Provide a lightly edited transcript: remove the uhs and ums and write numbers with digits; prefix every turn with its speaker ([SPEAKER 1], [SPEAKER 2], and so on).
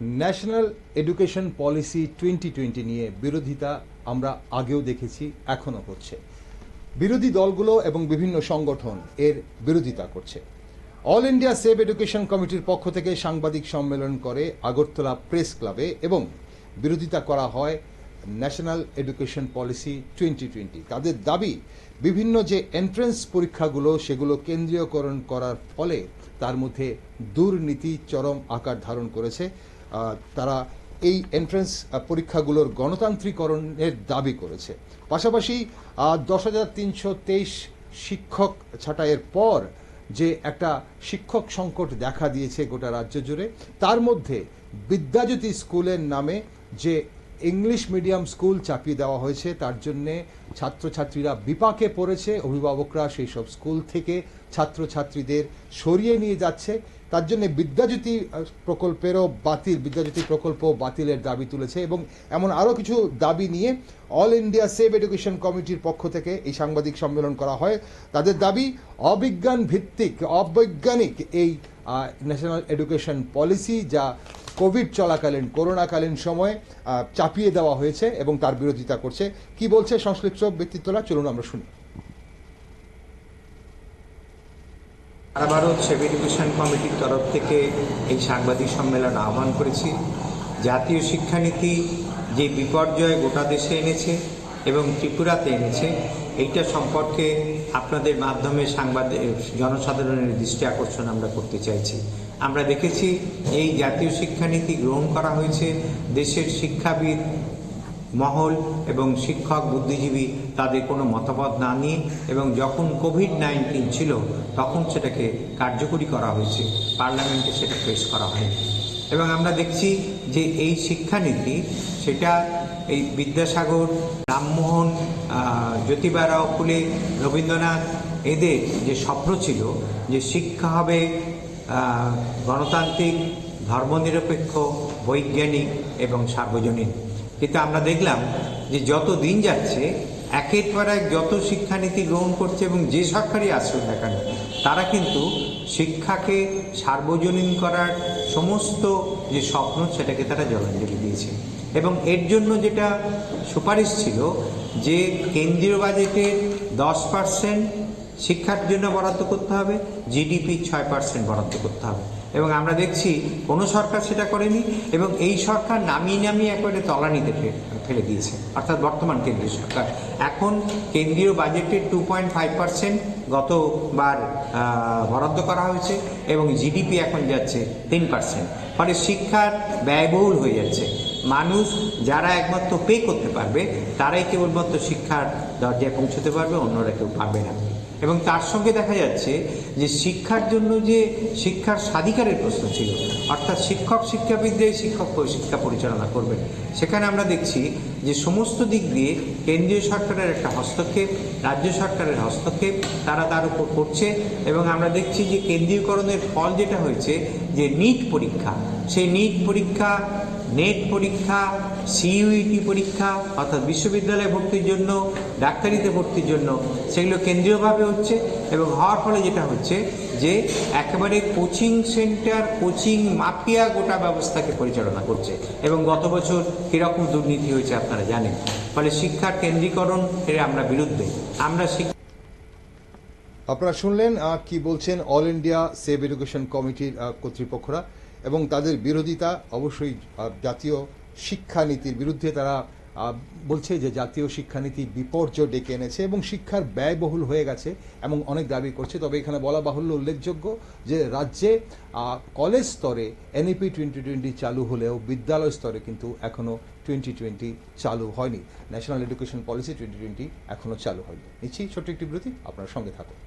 [SPEAKER 1] National education policy 2020 নিয়ে বিরোধিতা আমরা আগেও দেখেছি, এখনো হচ্ছে। বিরোধী দলগুলো এবং বিভিন্ন সংগঠন এর বিরোধিতা করছে। অল ইন্ডিয়া সেভ এডুকেশন কমিটির পক্ষ থেকে সাংবাদিক সম্মেলন করে আগরতলা প্রেস ক্লাবে এবং বিরোধিতা করা হয় ন্যাশনাল এডুকেশন পলিসি 2020। তাদের দাবি, বিভিন্ন যে এন্ট্রান্স পরীক্ষাগুলো সেগুলো কেন্দ্রীয়করণ করার ফলে তার মধ্যে দুর্নীতি চরম আকার ধারণ করেছে। তারা এই এন্ট্রান্স পরীক্ষাগুলোর গণতান্ত্রিকরণের দাবি করেছে। পাশাপাশি 10,323 শিক্ষক ছাঁটাইয়ের পর যে একটা শিক্ষক সংকট দেখা দিয়েছে গোটা রাজ্য জুড়ে, তার মধ্যে বিদ্যাজ্যোতি স্কুলের নামে যে ইংলিশ মিডিয়াম স্কুল চাপিয়ে দেওয়া হয়েছে, তার জন্যে ছাত্রছাত্রীরা বিপাকে পড়েছে। অভিভাবকরা সেই সব স্কুল থেকে ছাত্রছাত্রীদের সরিয়ে নিয়ে যাচ্ছে। তার জন্য বিদ্যাজ্যোতি প্রকল্প বাতিলের দাবি তুলেছে এবং এমন আরও কিছু দাবি নিয়ে অল ইন্ডিয়া সেভ এডুকেশন কমিটির পক্ষ থেকে এই সাংবাদিক সম্মেলন করা হয়। তাদের দাবি, অবৈজ্ঞানিক এই ন্যাশনাল এডুকেশন পলিসি যা কোভিড চলাকালীন, করোনাকালীন সময়ে চাপিয়ে দেওয়া হয়েছে এবং তার বিরোধিতা করছে। কি বলছে সংশ্লিষ্ট ব্যক্তিত্বরা, চলুন আমরা শুনি।
[SPEAKER 2] সারা ভারত সেভ এডুকেশন কমিটির তরফ থেকে এই সাংবাদিক সম্মেলন আহ্বান করেছি। জাতীয় শিক্ষানীতি যে বিপর্যয় গোটা দেশে এনেছে এবং ত্রিপুরাতে এনেছে, এইটা সম্পর্কে আপনাদের মাধ্যমে জনসাধারণের দৃষ্টি আকর্ষণ আমরা করতে চাইছি। আমরা দেখেছি এই জাতীয় শিক্ষানীতি গ্রহণ করা হয়েছে দেশের শিক্ষাবিদ মহল এবং শিক্ষক বুদ্ধিজীবী তাদের কোনো মতামত না নিয়ে, এবং যখন কোভিড-19 ছিল তখন সেটাকে কার্যকরী করা হয়েছে, পার্লামেন্টে সেটা পেশ করা হয়নি। এবং আমরা দেখছি যে এই শিক্ষানীতি সেটা এই বিদ্যাসাগর, রামমোহন, জ্যোতিবা ফুলে, রবীন্দ্রনাথ এদের যে স্বপ্ন ছিল যে শিক্ষা হবে গণতান্ত্রিক, ধর্মনিরপেক্ষ, বৈজ্ঞানিক এবং সার্বজনীন, কিন্তু আমরা দেখলাম যে যত দিন যাচ্ছে একের পর এক যত শিক্ষানীতি গ্রহণ করছে এবং যে সরকারই আসুক না কেন, তারা কিন্তু শিক্ষাকে সার্বজনীন করার সমস্ত যে স্বপ্ন সেটাকে তারা জলাঞ্জলি দিয়েছে। এবং এর জন্য যেটা সুপারিশ ছিল যে কেন্দ্রীয় বাজেটের 10% শিক্ষার জন্য বরাদ্দ করতে হবে, জিডিপি 6% বরাদ্দ করতে হবে। এবং আমরা দেখছি কোনো সরকার সেটা করেনি এবং এই সরকার নামিয়ে একেবারে তলানিতে ফেলে দিয়েছে, অর্থাৎ বর্তমান কেন্দ্রীয় সরকার। এখন কেন্দ্রীয় বাজেটের 2.5% গতবার বরাদ্দ করা হয়েছে এবং জিডিপি এখন যাচ্ছে 3%। ফলে শিক্ষার ব্যয়বহুল হয়ে যাচ্ছে। মানুষ যারা একমাত্র পে করতে পারবে তারাই কেবলমাত্র শিক্ষার দরজায় পৌঁছতে পারবে, অন্যরা কেউ পারবে না। এবং তার সঙ্গে দেখা যাচ্ছে যে শিক্ষার জন্য যে শিক্ষার স্বাধিকারের প্রশ্ন ছিল, অর্থাৎ শিক্ষাবিদরাই শিক্ষা পরিচালনা করবেন, সেখানে আমরা দেখছি যে সমস্ত দিক দিয়ে কেন্দ্রীয় সরকারের একটা হস্তক্ষেপ, রাজ্য সরকারের হস্তক্ষেপ তার উপর করছে। এবং আমরা দেখছি যে কেন্দ্রীয়করণের ফল যেটা হয়েছে যে নিট পরীক্ষা, সেই নিট পরীক্ষা, নেট পরীক্ষা, সিইউইটি পরীক্ষা অর্থাৎ বিশ্ববিদ্যালয়ে ভর্তির জন্য, ডাক্তারিতে ভর্তির জন্য, সেগুলো কেন্দ্রীয়ভাবে হচ্ছে। এবং হওয়ার ফলে যেটা হচ্ছে যে একেবারে কোচিং সেন্টার, কোচিং মাফিয়া গোটা ব্যবস্থাকে পরিচালনা করছে। এবং গত বছর কীরকম দুর্নীতি হয়েছে আপনারা জানেন। ফলে শিক্ষার কেন্দ্রীকরণ এর আমরা বিরুদ্ধে।
[SPEAKER 1] আপনারা শুনলেন কি বলছেন অল ইন্ডিয়া সেভ এডুকেশন কমিটির কর্তৃপক্ষরা, এবং তাদের বিরোধিতা অবশ্যই জাতীয় শিক্ষানীতির বিরুদ্ধে। তারা বলছে যে জাতীয় শিক্ষানীতি বিপর্যয় ডেকে এনেছে এবং শিক্ষার ব্যয়বহুল হয়ে গেছে এবং অনেক দাবি করছে। তবে এখানে বলা বাহুল্য, উল্লেখযোগ্য যে রাজ্যে কলেজ স্তরে এনইপি 2020 চালু হলেও বিদ্যালয় স্তরে কিন্তু এখনও 2020 চালু হয়নি। ন্যাশনাল এডুকেশন পলিসি 2020 এখনও চালু হয়নি। নিচ্ছি ছোট্ট একটি বিরতি, আপনার সঙ্গে থাকুন।